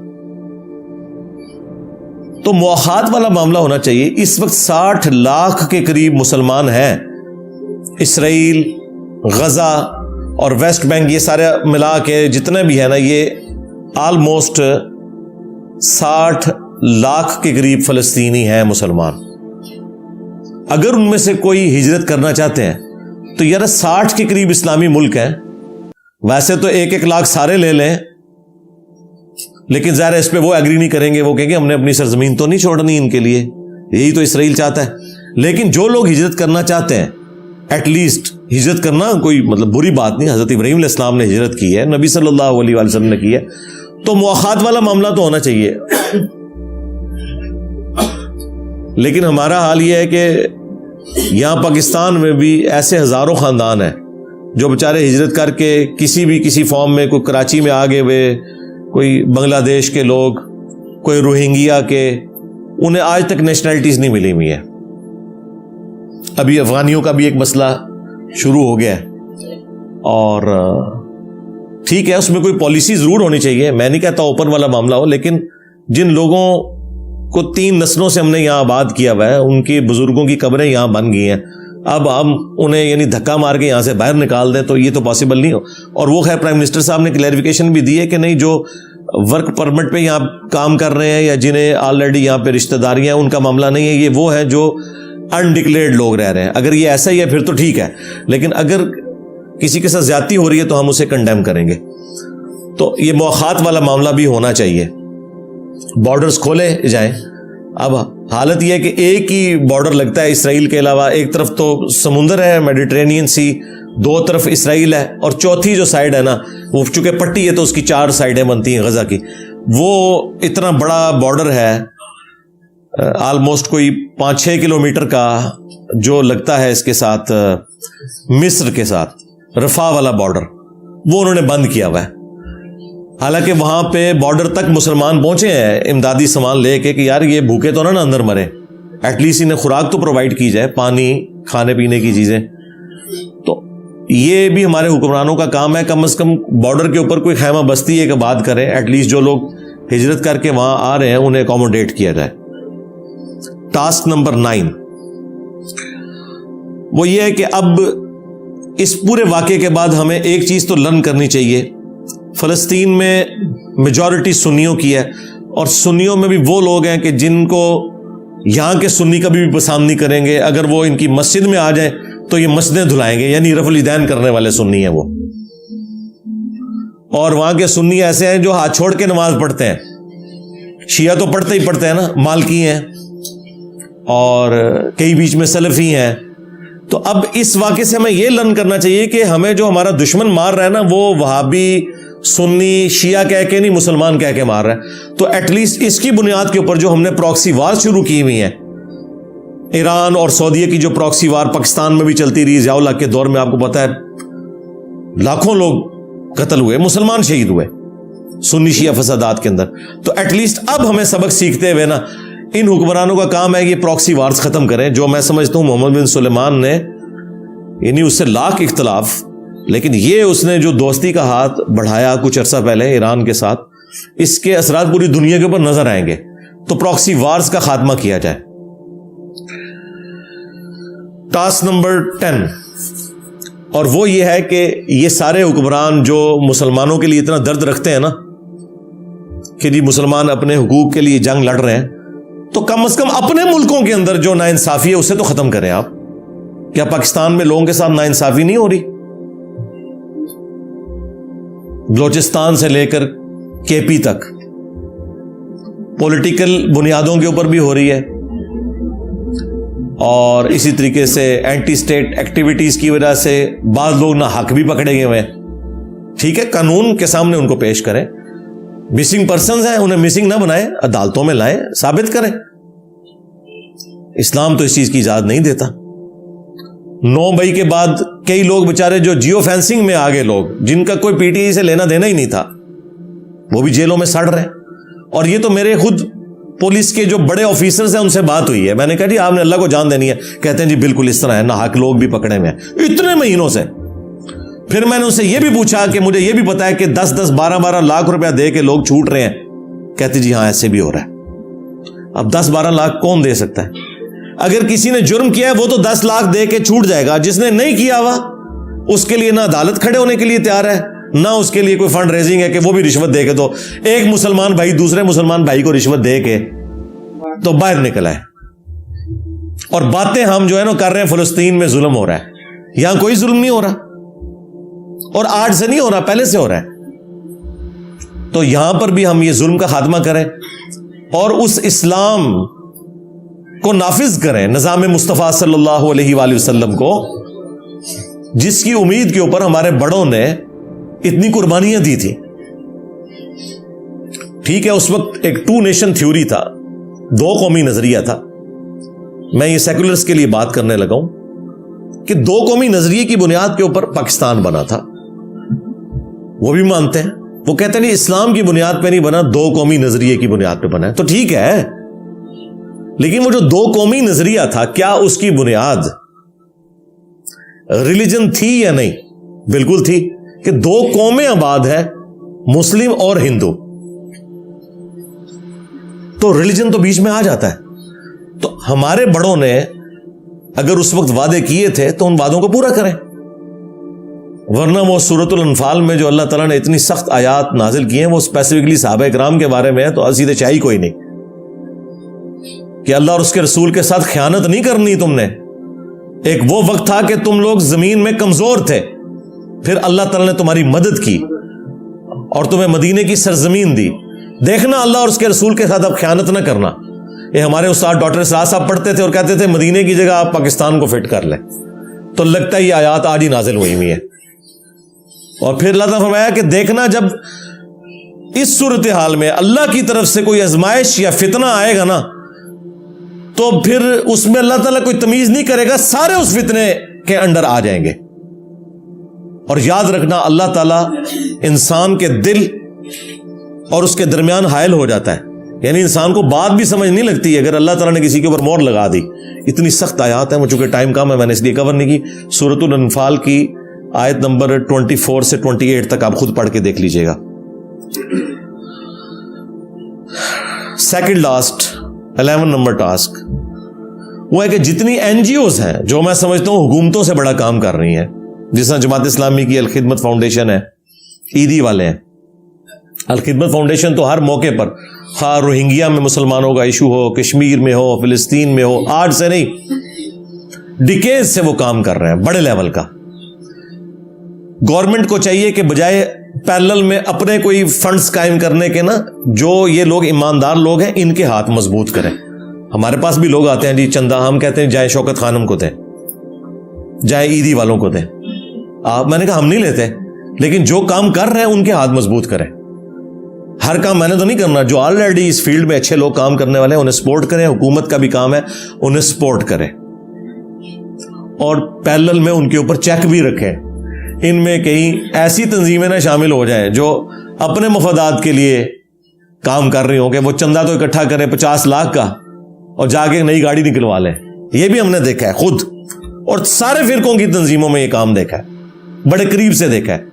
تو مواخات والا معاملہ ہونا چاہیے. اس وقت 60 لاکھ کے قریب مسلمان ہیں. اسرائیل, غزہ اور ویسٹ بینک, یہ سارے ملا کے جتنے بھی ہیں نا, یہ آلموسٹ 60 لاکھ کے قریب فلسطینی ہیں مسلمان. اگر ان میں سے کوئی ہجرت کرنا چاہتے ہیں تو یار 60 کے قریب اسلامی ملک ہیں. ویسے تو 1-1 لاکھ سارے لے لیں, لیکن ظاہر ہے اس پہ وہ ایگری نہیں کریں گے, وہ کہیں گے ہم نے اپنی سرزمین تو نہیں چھوڑنی ان کے لیے, یہی تو اسرائیل چاہتا ہے. لیکن جو لوگ ہجرت کرنا چاہتے ہیں, ایٹ لیسٹ ہجرت کرنا کوئی مطلب بری بات نہیں. حضرت ابراہیم علیہ السلام نے ہجرت کی ہے, نبی صلی اللہ علیہ وسلم نے کی ہے, تو مواخات والا معاملہ تو ہونا چاہیے. لیکن ہمارا حال یہ ہے کہ یہاں پاکستان میں بھی ایسے ہزاروں خاندان ہیں جو بیچارے ہجرت کر کے کسی فارم میں, کوئی کراچی میں آگے ہوئے, کوئی بنگلہ دیش کے لوگ, کوئی روہنگیا کے, انہیں آج تک نیشنلٹیز نہیں ملی ہوئی ہیں. ابھی افغانیوں کا بھی ایک مسئلہ شروع ہو گیا ہے, اور ٹھیک ہے اس میں کوئی پالیسی ضرور ہونی چاہیے, میں نہیں کہتا اوپن والا معاملہ ہو, لیکن جن لوگوں کو 3 نسلوں سے ہم نے یہاں آباد کیا ہوا ہے, ان کی بزرگوں کی قبریں یہاں بن گئی ہیں, اب ہم انہیں یعنی دھکا مار کے یہاں سے باہر نکال دیں تو یہ تو پاسبل نہیں ہو. اور وہ خیر پرائم منسٹر صاحب نے کلیریفیکیشن بھی دی ہے کہ نہیں, جو ورک پرمٹ پہ یہاں کام کر رہے ہیں یا جنہیں آلریڈی یہاں پہ رشتہ داریاں ہیں, ان کا معاملہ نہیں ہے, یہ وہ ہیں جو انڈکلیئرڈ لوگ رہ رہے ہیں. اگر یہ ایسا ہی ہے پھر تو ٹھیک ہے, لیکن اگر کسی کے ساتھ زیادتی ہو رہی ہے تو ہم اسے کنڈیم کریں گے. تو یہ مواخات والا معاملہ بھی ہونا چاہیے, بارڈرز کھولے جائیں. اب حالت یہ ہے کہ ایک ہی بارڈر لگتا ہے اسرائیل کے علاوہ, ایک طرف تو سمندر ہے میڈیٹرینین سی, 2 طرف اسرائیل ہے, اور چوتھی جو سائڈ ہے نا وہ چونکہ پٹی ہے تو اس کی 4 سائڈیں بنتی ہیں غزہ کی. وہ اتنا بڑا بارڈر ہے, آلموسٹ کوئی 5-6 کلومیٹر کا, جو لگتا ہے اس کے ساتھ مصر کے ساتھ رفح والا بارڈر, وہ انہوں نے بند کیا ہوا ہے. حالانکہ وہاں پہ بارڈر تک مسلمان پہنچے ہیں امدادی سامان لے کے کہ یار یہ بھوکے تو نہ اندر مرے، ایٹ لیسٹ انہیں خوراک تو پرووائڈ کی جائے، پانی، کھانے پینے کی چیزیں. تو یہ بھی ہمارے حکمرانوں کا کام ہے، کم از کم بارڈر کے اوپر کوئی خیمہ بستی ایک آباد کریں، ایٹ لیسٹ جو لوگ ہجرت کر کے وہاں آ رہے ہیں انہیں اکوموڈیٹ کیا جائے. ٹاسک نمبر 9 وہ یہ ہے کہ اب اس پورے واقعے کے بعد ہمیں ایک چیز تو لرن کرنی چاہیے. فلسطین میں میجورٹی سنیوں کی ہے، اور سنیوں میں بھی وہ لوگ ہیں کہ جن کو یہاں کے سنی کبھی بھی پسند نہیں کریں گے. اگر وہ ان کی مسجد میں آ جائیں تو یہ مسجدیں دھلائیں گے، یعنی رفع الیدین کرنے والے سنی ہیں وہ. اور وہاں کے سنی ایسے ہیں جو ہاتھ چھوڑ کے نماز پڑھتے ہیں. شیعہ تو پڑھتے ہی پڑھتے ہیں نا، مالکی ہیں اور کئی بیچ میں سلفی ہیں. تو اب اس واقعے سے ہمیں یہ لرن کرنا چاہیے کہ ہمیں جو ہمارا دشمن مار رہا ہے نا، وہ وہابی، سنی، شیعہ کہہ کے نہیں، مسلمان کہہ کے مار رہا ہے. تو ایٹ لیسٹ اس کی بنیاد کے اوپر جو ہم نے پراکسی وار شروع کی ہوئی ہیں، ایران اور سعودیہ کی جو پراکسی وار پاکستان میں بھی چلتی رہی، ضیاء الحق کے دور میں آپ کو پتا ہے لاکھوں لوگ قتل ہوئے، مسلمان شہید ہوئے سنی شیعہ فسادات کے اندر. تو ایٹ لیسٹ اب ہمیں سبق سیکھتے ہوئے نا، ان حکمرانوں کا کام ہے یہ پراکسی وارز ختم کریں. جو میں سمجھتا ہوں محمد بن سلیمان نے، یعنی اس سے لاکھ اختلاف، لیکن یہ اس نے جو دوستی کا ہاتھ بڑھایا کچھ عرصہ پہلے ایران کے ساتھ، اس کے اثرات پوری دنیا کے اوپر نظر آئیں گے. تو پراکسی وارز کا خاتمہ کیا جائے. ٹاسک نمبر 10 اور وہ یہ ہے کہ یہ سارے حکمران جو مسلمانوں کے لیے اتنا درد رکھتے ہیں نا کہ جی مسلمان اپنے حقوق کے لیے جنگ لڑ رہے ہیں، تو کم از کم اپنے ملکوں کے اندر جو ناانصافی ہے اسے تو ختم کریں. آپ کیا پاکستان میں لوگوں کے ساتھ ناانصافی نہیں ہو رہی؟ بلوچستان سے لے کر کے پی تک پولیٹیکل بنیادوں کے اوپر بھی ہو رہی ہے، اور اسی طریقے سے اینٹی اسٹیٹ ایکٹیویٹیز کی وجہ سے بعض لوگ نہ حق بھی پکڑے گئے ہوئے ہیں. ٹھیک ہے، قانون کے سامنے ان کو پیش کریں. مسنگ پرسنز ہیں، انہیں مسنگ نہ بنائیں، عدالتوں میں لائیں، ثابت کریں. اسلام تو اس چیز کی اجازت نہیں دیتا. 9 مئی کے بعد کئی لوگ بےچارے جو جیو فینسنگ میں آگے لوگ، جن کا کوئی پی ٹی آئی سے لینا دینا ہی نہیں تھا، وہ بھی جیلوں میں سڑ رہے ہیں. اور یہ تو میرے خود پولیس کے جو بڑے آفیسرز ہیں ان سے بات ہوئی ہے. میں نے کہا جی آپ نے اللہ کو جان دینی ہے، کہتے ہیں جی بالکل اس طرح ہے، نہ حق لوگ بھی پکڑے ہوئے ہیں اتنے مہینوں سے. پھر میں نے ان سے یہ بھی پوچھا کہ مجھے یہ بھی پتا ہے کہ 10-10 12-12 لاکھ روپیہ دے کے لوگ چھوٹ رہے ہیں، کہتے جی ہاں ایسے بھی ہو رہا ہے. اب 10-12 لاکھ کون دے سکتا ہے؟ اگر کسی نے جرم کیا ہے وہ تو 10 لاکھ دے کے چھوٹ جائے گا، جس نے نہیں کیا ہوا اس کے لیے نہ عدالت کھڑے ہونے کے لیے تیار ہے، نہ اس کے لیے کوئی فنڈ ریزنگ ہے کہ وہ بھی رشوت دے کے. تو ایک مسلمان بھائی دوسرے مسلمان بھائی کو رشوت دے کے تو باہر نکل آئے. اور باتیں ہم جو ہے نا کر رہے ہیں فلسطین میں ظلم ہو رہا ہے، یہاں کوئی ظلم نہیں ہو رہا، اور آج سے نہیں ہو رہا، پہلے سے ہو رہا ہے. تو یہاں پر بھی ہم یہ ظلم کا خاتمہ کریں اور اس اسلام کو نافذ کریں، نظام مصطفیٰ صلی اللہ علیہ وآلہ وسلم کو، جس کی امید کے اوپر ہمارے بڑوں نے اتنی قربانیاں دی تھی. ٹھیک ہے، اس وقت ایک 2 نیشن تھیوری تھا، 2 قومی نظریہ تھا. میں یہ سیکولرز کے لیے بات کرنے لگا ہوں کہ 2 قومی نظریے کی بنیاد کے اوپر پاکستان بنا تھا. وہ بھی مانتے ہیں، وہ کہتے ہیں نہیں اسلام کی بنیاد پہ نہیں بنا، 2 قومی نظریے کی بنیاد پہ بنا ہے. تو ٹھیک ہے، لیکن وہ جو 2 قومی نظریہ تھا، کیا اس کی بنیاد ریلیجن تھی یا نہیں؟ بالکل تھی، کہ 2 قومیں آباد ہیں، مسلم اور ہندو. تو ریلیجن تو بیچ میں آ جاتا ہے. تو ہمارے بڑوں نے اگر اس وقت وعدے کیے تھے تو ان وعدوں کو پورا کریں، ورنہ وہ سورۃ الانفال میں جو اللہ تعالیٰ نے اتنی سخت آیات نازل کی ہیں وہ اسپیسیفکلی صحابہ کرام کے بارے میں ہے، تو سیدھے چاہیے کوئی نہیں کہ اللہ اور اس کے رسول کے ساتھ خیانت نہیں کرنی تم نے. ایک وہ وقت تھا کہ تم لوگ زمین میں کمزور تھے، پھر اللہ تعالیٰ نے تمہاری مدد کی اور تمہیں مدینے کی سرزمین دی. دیکھنا اللہ اور اس کے رسول کے ساتھ اب خیانت نہ کرنا. یہ ہمارے استاد ڈاکٹر اسرار صاحب پڑھتے تھے اور کہتے تھے مدینے کی جگہ آپ پاکستان کو فٹ کر لیں. تو لگتا ہے یہ آیات آج ہی نازل ہوئی ہوئی ہے. اور پھر اللہ تعالیٰ فرمایا کہ دیکھنا جب اس صورتحال میں اللہ کی طرف سے کوئی آزمائش یا فتنہ آئے گا نا، تو پھر اس میں اللہ تعالیٰ کوئی تمیز نہیں کرے گا، سارے اس فتنے کے انڈر آ جائیں گے. اور یاد رکھنا اللہ تعالیٰ انسان کے دل اور اس کے درمیان حائل ہو جاتا ہے. یعنی انسان کو بات بھی سمجھ نہیں لگتی اگر اللہ تعالیٰ نے کسی کے اوپر مہر لگا دی. اتنی سخت آیات ہیں, چونکہ ٹائم کم ہے میں نے اس لیے کور نہیں کی. سورۃ الانفال کی آیت نمبر 24 سے 28 تک آپ خود پڑھ کے دیکھ لیجئے گا. سیکنڈ لاسٹ 11 نمبر ٹاسک وہ ہے کہ جتنی NGOs ہیں جو میں سمجھتا ہوں حکومتوں سے بڑا کام کر رہی ہیں, جس طرح جماعت اسلامی کی الخدمت فاؤنڈیشن ہے, عیدی والے ہیں. الخدمت فاؤنڈیشن تو ہر موقع پر, خواہ روہنگیا میں مسلمانوں کا ایشو ہو, کشمیر میں ہو, فلسطین میں ہو, آج سے نہیں ڈیکیز سے وہ کام کر رہے ہیں بڑے لیول کا. گورنمنٹ کو چاہیے کہ بجائے پیرلل میں اپنے کوئی فنڈز قائم کرنے کے نا, جو یہ لوگ ایماندار لوگ ہیں ان کے ہاتھ مضبوط کریں. ہمارے پاس بھی لوگ آتے ہیں جی چندہ, ہم کہتے ہیں جائے شوکت خانم کو دیں, جائے عیدی والوں کو دیں. میں نے کہا ہم نہیں لیتے, لیکن جو کام کر رہے ہیں ان کے ہاتھ مضبوط کریں. ہر کام میں نے تو نہیں کرنا, جو آلریڈی اس فیلڈ میں اچھے لوگ کام کرنے والے ہیں انہیں سپورٹ کریں. حکومت کا بھی کام ہے انہیں سپورٹ کریں, اور پیرلل میں ان کے اوپر چیک بھی رکھیں. ان میں کہیں ایسی تنظیمیں نہ شامل ہو جائیں جو اپنے مفادات کے لیے کام کر رہی ہوں کہ وہ چندہ تو اکٹھا کریں 50 لاکھ کا اور جا کے نئی گاڑی نکلوا لیں. یہ بھی ہم نے دیکھا ہے خود, اور سارے فرقوں کی تنظیموں میں یہ کام دیکھا ہے, بڑے قریب سے دیکھا ہے.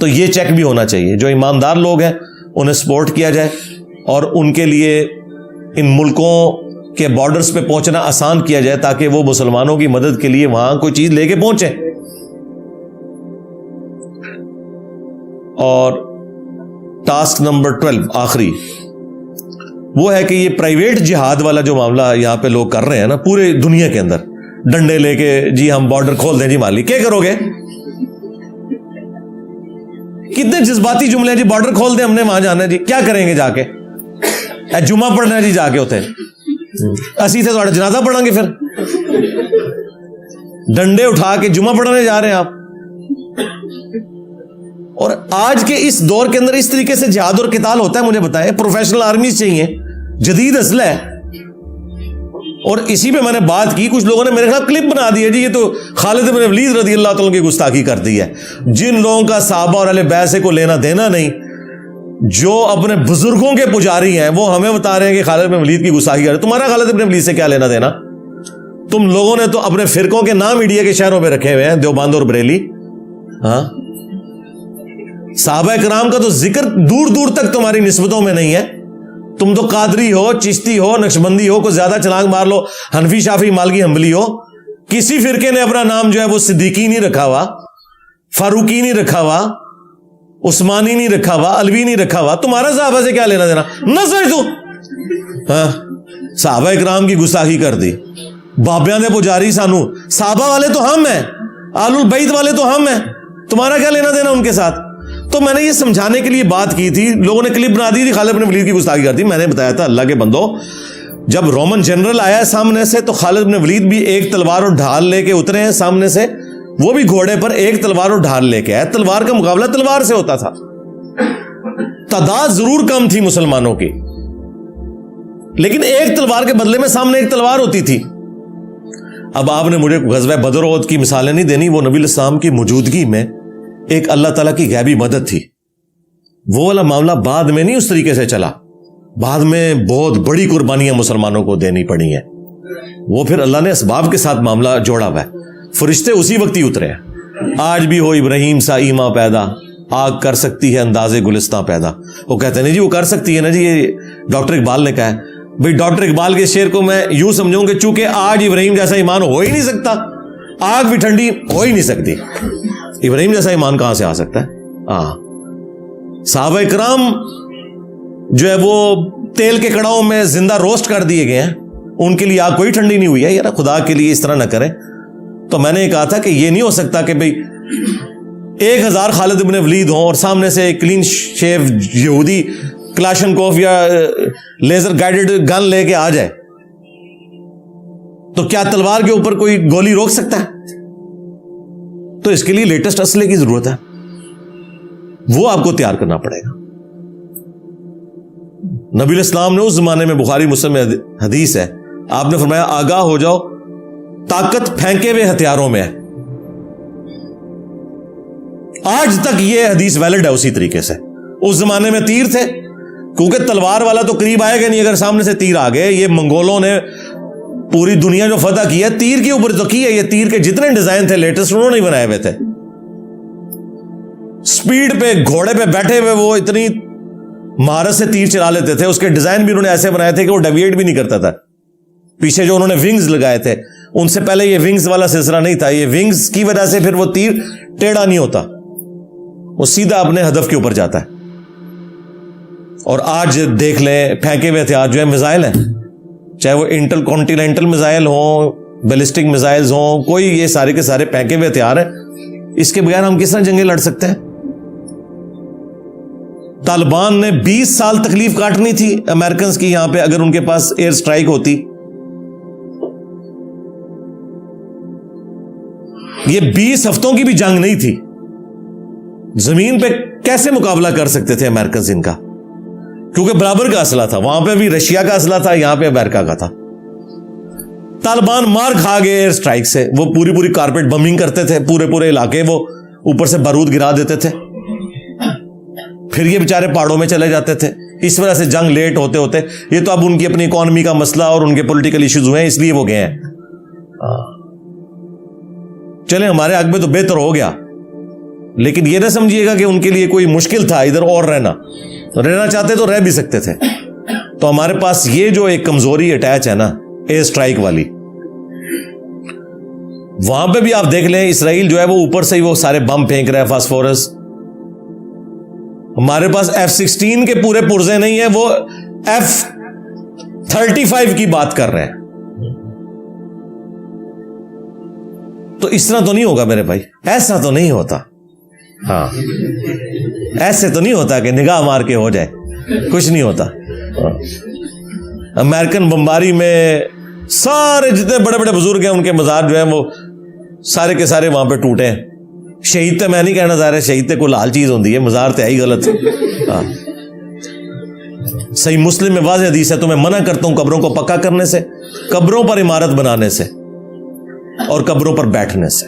تو یہ چیک بھی ہونا چاہیے. جو ایماندار لوگ ہیں انہیں سپورٹ کیا جائے, اور ان کے لیے ان ملکوں کے بارڈرز پہ پہنچنا آسان کیا جائے تاکہ وہ مسلمانوں کی مدد کے لیے وہاں کوئی چیز لے کے پہنچے. اور ٹاسک نمبر 12 آخری وہ ہے کہ یہ پرائیویٹ جہاد والا جو معاملہ یہاں پہ لوگ کر رہے ہیں نا پورے دنیا کے اندر, ڈنڈے لے کے جی ہم بارڈر کھول دیں جی مالی, کیا کرو گے؟ کتنے جذباتی جملے ہیں جی, بارڈر کھول دیں ہم نے وہاں جانا ہے جی, کیا کریں گے جا کے؟ جمعہ پڑھنا ہے جی جا کے ہوتے اسی سے تھوڑا جنازہ پڑھیں گے, پھر ڈنڈے اٹھا کے جمعہ پڑھنے جا رہے ہیں آپ. اور آج کے اس دور کے اندر اس طریقے سے جہاد اور قتال ہوتا ہے, مجھے بتائیں پروفیشنل آرمیز چاہیے, جدید اسلحہ ہے. اور اسی پہ میں نے بات کی, کچھ لوگوں نے میرے خلاف کلپ بنا دی ہے جی یہ تو خالد بن ولید رضی اللہ تعالیٰ کی گستاخی کر دی ہے. جن لوگوں کا صحابہ اور اہل بیت سے کو لینا دینا نہیں, جو اپنے بزرگوں کے پجاری ہیں, وہ ہمیں بتا رہے ہیں کہ خالد بن ولید کی گستاخی کر رہے. تمہارا خالد بن ولید سے کیا لینا دینا؟ تم لوگوں نے تو اپنے فرقوں کے نام انڈیا کے شہروں پہ رکھے ہوئے ہیں, دیوبند اور بریلی. ہاں, صحابہ کرام کا تو ذکر دور دور تک تمہاری نسبتوں میں نہیں ہے. تم تو قادری ہو, چشتی ہو, نقشبندی ہو, کوئی زیادہ چلانگ مار لو, حنفی شافی مالکی حنبلی ہو. کسی فرقے نے اپنا نام جو ہے وہ صدیقی نہیں رکھا ہوا, فاروقی نہیں رکھا ہوا, عثمانی نہیں رکھا ہوا, علوی نہیں رکھا ہوا. تمہارا صحابہ سے کیا لینا دینا؟ نہ سمجھ تو. ہاں, صحابہ کرام کی گستاخی کر دی, بابیاں دے پجاری سانو, صحابہ والے تو ہم ہیں, آل البیت والے تو ہم ہیں, تمہارا کیا لینا دینا ان کے ساتھ؟ تو میں نے یہ سمجھانے کے لیے بات کی تھی, لوگوں نے کلپ بنا دی تھی خالد بن ولید کی گستاخی کر دی. میں نے بتایا تھا اللہ کے بندو, جب رومن جنرل آیا سامنے سے تو خالد بن ولید بھی ایک تلوار اور ڈھال لے کے اترے ہیں سامنے سے, وہ بھی گھوڑے پر ایک تلوار اور ڈھال لے کے آئے. تلوار کا مقابلہ تلوار سے ہوتا تھا. تعداد ضرور کم تھی مسلمانوں کی, لیکن ایک تلوار کے بدلے میں سامنے ایک تلوار ہوتی تھی. اب آپ نے مجھے غزوہ بدر اور احد کی مثالیں نہیں دینی, وہ نبی علیہ السلام کی موجودگی میں ایک اللہ تعالیٰ کی غیبی مدد تھی. وہ والا معاملہ بعد میں نہیں اس طریقے سے چلا, بعد میں بہت بڑی قربانیاں مسلمانوں کو دینی پڑی ہیں. وہ پھر اللہ نے اسباب کے ساتھ معاملہ جوڑا ہوا ہے. فرشتے اسی وقت ہی اترے ہیں. آج بھی ہو ابراہیم سا ایما پیدا, آگ کر سکتی ہے اندازے گلستان پیدا. وہ کہتے ہیں جی وہ کر سکتی ہے نا جی, یہ ڈاکٹر اقبال نے کہا ہے. بھئی ڈاکٹر اقبال کے شعر کو میں یوں سمجھوں کہ چونکہ آج ابراہیم جیسا ایمان ہو ہی نہیں سکتا, آگ بھی ٹھنڈی ہو ہی نہیں سکتی, ابراہیم جیسا ایمان کہاں سے آ سکتا ہے؟ صحابہ کرام جو ہے وہ تیل کے کڑاؤں میں زندہ روسٹ کر دیے گئے ہیں, ان کے لیے آگ کوئی ٹھنڈی نہیں ہوئی ہے. یار خدا کے لیے اس طرح نہ کریں. تو میں نے یہ کہا تھا کہ یہ نہیں ہو سکتا کہ بھئی 1000 خالد بن ولید ہوں اور سامنے سے کلین شیو یہودی کلاشنکوف یا لیزر گائیڈڈ گن لے کے آ جائے. تو کیا تلوار کے اوپر کوئی گولی روک سکتا ہے؟ تو اس کے لیے لیٹسٹ اسلحے کی ضرورت ہے, وہ آپ کو تیار کرنا پڑے گا. نبی علیہ السلام نے اس زمانے میں, بخاری مسلم میں حدیث ہے, آپ نے فرمایا آگاہ ہو جاؤ, طاقت پھینکے ہوئے ہتھیاروں میں ہے. آج تک یہ حدیث ویلڈ ہے اسی طریقے سے. اس زمانے میں تیر تھے، کیونکہ تلوار والا تو قریب آئے گا نہیں اگر سامنے سے تیر آ گئے. یہ منگولوں نے پوری دنیا جو فتح کیا تیر کے اوپر تو کی ہے. یہ تیر کے جتنے ڈیزائن تھے لیٹسٹ انہوں نے بنائے ہوئے تھے. سپیڈ پہ گھوڑے پہ بیٹھے ہوئے وہ اتنی مہارت سے تیر چلا لیتے تھے. اس کے ڈیزائن بھی انہوں نے ایسے بنائے تھے کہ وہ ڈیویٹ بھی نہیں کرتا تھا. پیچھے جو انہوں نے ونگز لگائے تھے ان سے پہلے یہ ونگز والا سلسلہ نہیں تھا. یہ ونگز کی وجہ سے پھر وہ تیر ٹیڑھا نہیں ہوتا، وہ سیدھا اپنے ہدف کے اوپر جاتا ہے. اور آج دیکھ لیں پھینکے ہوئے ہتھیار جو ہے میزائل ہیں، چاہے وہ انٹر کانٹیننٹل میزائل ہوں، بیلسٹک میزائلز ہوں، کوئی یہ سارے کے سارے پھینکے ہوئے ہتھیار ہیں. اس کے بغیر ہم کس طرح جنگیں لڑ سکتے ہیں؟ طالبان نے 20 سال تکلیف کاٹنی تھی امریکنز کی یہاں پہ اگر ان کے پاس ایئر سٹرائک ہوتی. یہ 20 ہفتوں کی بھی جنگ نہیں تھی. زمین پہ کیسے مقابلہ کر سکتے تھے امریکنز ان کا؟ کیونکہ برابر کا اسلحہ تھا. وہاں پہ بھی رشیا کا اسلحہ تھا، یہاں پہ امریکہ کا تھا. طالبان مار کھا گئے ایئر سٹرائک سے. وہ پوری کارپیٹ بمبنگ کرتے تھے، پورے علاقے وہ اوپر سے بارود گرا دیتے تھے، پھر یہ بیچارے پہاڑوں میں چلے جاتے تھے. اس وجہ سے جنگ لیٹ ہوتے یہ تو اب ان کی اپنی اکانومی کا مسئلہ اور ان کے پولیٹیکل ایشوز ہوئے ہیں، اس لیے وہ گئے ہیں. چلیں ہمارے حق میں تو بہتر ہو گیا، لیکن یہ نہ سمجھیے گا کہ ان کے لیے کوئی مشکل تھا ادھر اور رہنا چاہتے تو رہ بھی سکتے تھے. تو ہمارے پاس یہ جو ایک کمزوری اٹیچ ہے نا ایئر سٹرائک والی، وہاں پہ بھی آپ دیکھ لیں اسرائیل جو ہے وہ اوپر سے ہی وہ سارے بم پھینک رہا ہے فاسفورس. ہمارے پاس F-16 کے پورے پرزے نہیں ہیں، وہ F-35 کی بات کر رہے ہیں. تو اس طرح تو نہیں ہوگا میرے بھائی، ایسا تو نہیں ہوتا. ہاں ایسے تو نہیں ہوتا کہ نگاہ مار کے ہو جائے، کچھ نہیں ہوتا. امریکن بمباری میں سارے جتنے بڑے بڑے بزرگ ہیں ان کے مزار جو ہیں وہ سارے کے سارے وہاں پہ ٹوٹے ہیں. شہید تو میں نہیں کہنا چاہ رہا، شہید تو کوئی لال چیز ہوتی ہے، مزار تو ہے ہی غلط. صحیح مسلم میں واضح حدیث ہے، تو میں منع کرتا ہوں قبروں کو پکا کرنے سے، قبروں پر عمارت بنانے سے اور قبروں پر بیٹھنے سے.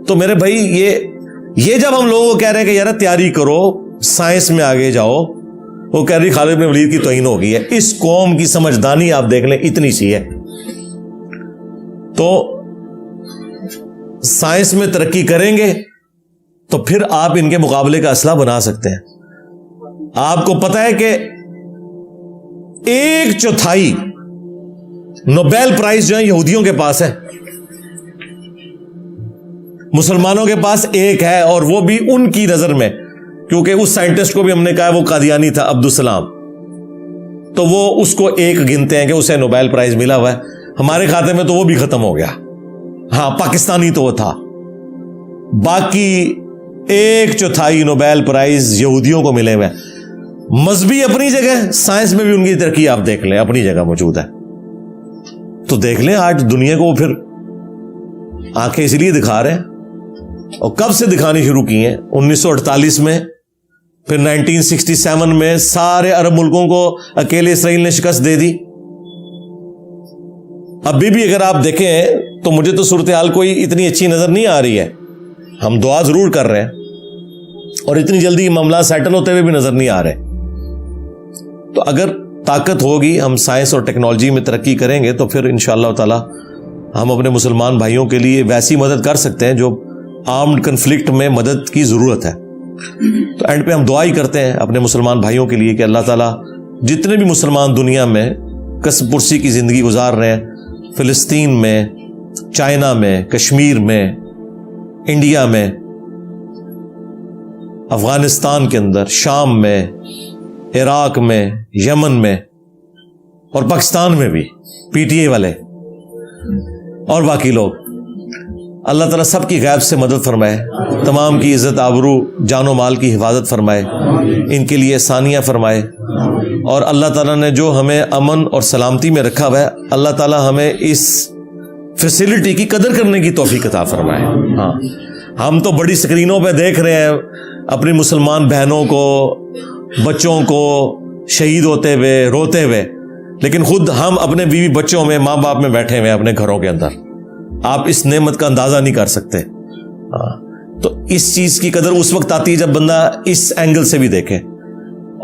تو میرے بھائی یہ جب ہم لوگوں کو کہہ رہے ہیں کہ یار تیاری کرو، سائنس میں آگے جاؤ، وہ کہہ رہی خالد بن ولید کی توہین ہو گئی ہے. اس قوم کی سمجھدانی آپ دیکھ لیں اتنی سی ہے. تو سائنس میں ترقی کریں گے تو پھر آپ ان کے مقابلے کا اسلحہ بنا سکتے ہیں. آپ کو پتا ہے کہ 1/4 نوبیل پرائز جو ہے یہودیوں کے پاس ہے، مسلمانوں کے پاس 1 ہے، اور وہ بھی ان کی نظر میں، کیونکہ اس سائنٹسٹ کو بھی ہم نے کہا وہ قادیانی تھا، عبدالسلام، تو وہ اس کو 1 گنتے ہیں کہ اسے نوبیل پرائز ملا ہوا ہے. ہمارے کھاتے میں تو وہ بھی ختم ہو گیا. ہاں پاکستانی تو وہ تھا. باقی 1/4 نوبیل پرائز یہودیوں کو ملے ہوئے. مذہبی اپنی جگہ، سائنس میں بھی ان کی ترقی آپ دیکھ لیں اپنی جگہ موجود ہے. تو دیکھ لیں آج دنیا کو پھر آنکھیں اسی لیے دکھا رہے ہیں، اور کب سے دکھانی شروع کی ہیں؟ 1948 میں، پھر 1967 میں سارے عرب ملکوں کو اکیلے اسرائیل نے شکست دے دی. ابھی بھی اگر آپ دیکھیں تو مجھے تو صورتحال کوئی اتنی اچھی نظر نہیں آ رہی ہے. ہم دعا ضرور کر رہے ہیں اور اتنی جلدی معاملات سیٹل ہوتے ہوئے بھی نظر نہیں آ رہے. تو اگر طاقت ہوگی، ہم سائنس اور ٹیکنالوجی میں ترقی کریں گے، تو پھر انشاءاللہ تعالی ہم اپنے مسلمان بھائیوں کے لیے ویسی مدد کر سکتے ہیں جو آرمڈ کنفلکٹ میں مدد کی ضرورت ہے. تو اینڈ پہ ہم دعا ہی کرتے ہیں اپنے مسلمان بھائیوں کے لیے کہ اللہ تعالیٰ جتنے بھی مسلمان دنیا میں کسب پرسی کی زندگی گزار رہے ہیں، فلسطین میں، چائنا میں، کشمیر میں، انڈیا میں، افغانستان کے اندر، شام میں، عراق میں، یمن میں، اور پاکستان میں بھی پی ٹی اے والے اور باقی لوگ، اللہ تعالیٰ سب کی غیب سے مدد فرمائے، تمام کی عزت آبرو جان و مال کی حفاظت فرمائے، ان کے لیے آسانیاں فرمائے. اور اللہ تعالیٰ نے جو ہمیں امن اور سلامتی میں رکھا ہوا ہے، اللہ تعالیٰ ہمیں اس فیسلٹی کی قدر کرنے کی توفیق عطا فرمائے. ہاں ہم تو بڑی اسکرینوں پہ دیکھ رہے ہیں اپنی مسلمان بہنوں کو، بچوں کو شہید ہوتے ہوئے، روتے ہوئے، لیکن خود ہم اپنے بیوی بچوں میں، ماں باپ میں بیٹھے ہوئے اپنے گھروں کے اندر. آپ اس نعمت کا اندازہ نہیں کر سکتے. تو اس چیز کی قدر اس وقت آتی ہے جب بندہ اس اینگل سے بھی دیکھے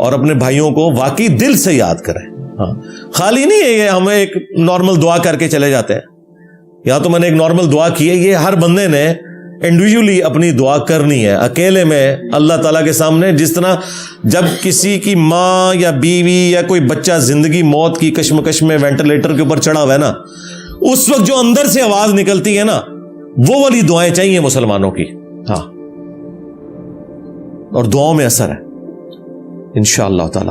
اور اپنے بھائیوں کو واقعی دل سے یاد کرے. ہاں خالی نہیں ہے یہ ہمیں ایک نارمل دعا کر کے چلے جاتے ہیں. یا تو میں نے ایک نارمل دعا کی ہے, یہ ہر بندے نے انڈیویجولی اپنی دعا کرنی ہے اکیلے میں اللہ تعالیٰ کے سامنے. جس طرح جب کسی کی ماں یا بیوی یا کوئی بچہ زندگی موت کی کشمکش میں وینٹیلیٹر کے اوپر چڑھا ہوا ہے نا, اس وقت جو اندر سے آواز نکلتی ہے نا, وہ والی دعائیں چاہیے مسلمانوں کی. ہاں اور دعاؤں میں اثر ہے انشاءاللہ تعالی.